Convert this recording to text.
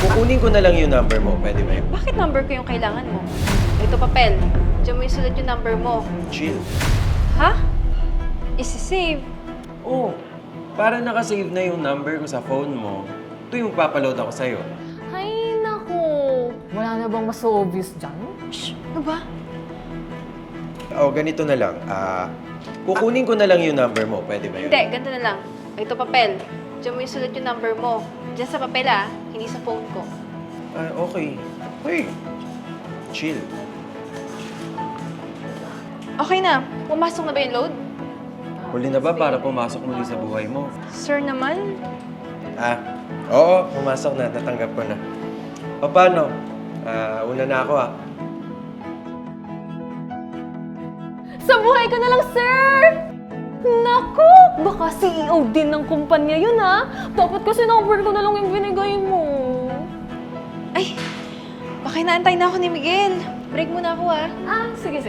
Kukunin ko na lang yung number mo. Pwede ba yun? Bakit number ko yung kailangan mo? Ito papel. Diyan mo isulat yung number mo. Chill. Ha? Isi-save. Oh, para nakasave na yung number ko sa phone mo, ito yung papaload ako sa'yo. Ay, naku. Wala na bang mas obvious dyan? Shh! Ano ba? Oh, ganito na lang. Kukunin ko na lang yung number mo. Pwede ba yun? Hindi, ganito na lang. Ito papel. Diyan mo isulat yung number mo. Diyan sa papel hindi sa phone ko. Okay. Wait. Chill. Okay na. Pumasok na ba yung load? Huli na ba para pumasok muli sa buhay mo? Sir naman? Oo, pumasok na. Tatanggap ko na. O paano? Una na ako Sa buhay ko na lang, sir! Naku! Baka CEO din ng kumpanya yun, ha? Dapat kasi number ko na lang yung binigay mo. Ay! Baka inaantay na ako ni Miguel. Break muna ako, Sige.